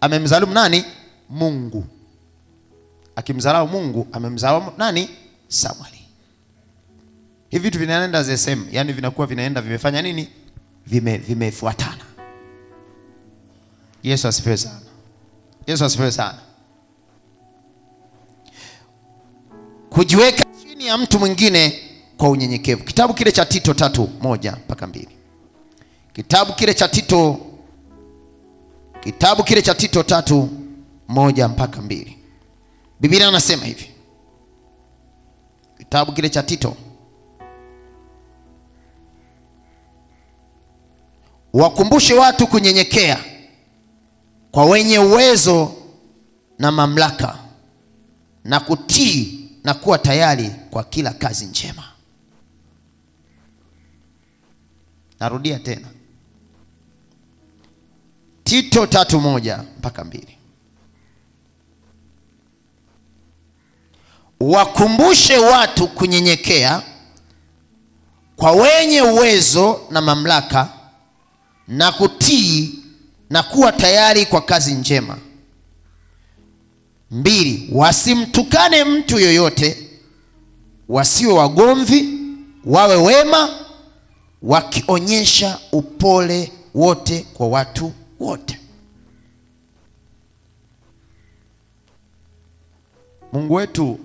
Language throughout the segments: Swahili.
amemdhalimu nani? Mungu. Akimdharau Mungu amemdharau nani? Samueli. Hivi vitu vinaenda the same, yani vinakuwa vinaenda vimefanya nini? Vimefuatana. Yesu asifiwe sana. Yesu asifiwe sana. Kujiweka chini ya mtu mwingine kwa unyenyekevu. Kitabu kile cha Tito 3:1-2. Kitabu kile cha Tito 3:1-2. Biblia inasema hivi. Kitabu kile cha Tito: wakumbushe watu kunyenyekea kwa wenye uwezo na mamlaka, na kutii na kuwa tayari kwa kila kazi njema. Narudia tena. Tito 3:1-2. Wakumbushe watu kunyenyekea kwa wenye uwezo na mamlaka, na kutii na kuwa tayari kwa kazi njema. 2. Wasimtukane mtu yoyote, wasiwe wagomvi, wawe wema, wakionyesha upole wote kwa watu wote. Mungu wetu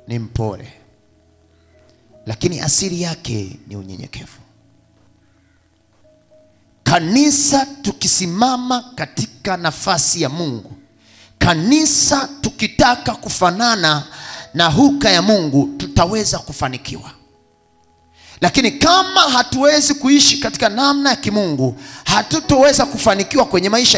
ni mpole, lakini asili yake ni unyenyekevu. Kanisa tukisimama katika nafasi ya Mungu, kanisa tukitaka kufanana na huka ya Mungu, tutaweza kufanikiwa. Lakini kama hatuwezi kuishi katika namna ya kimungu, hatutoweza kufanikiwa kwenye maisha.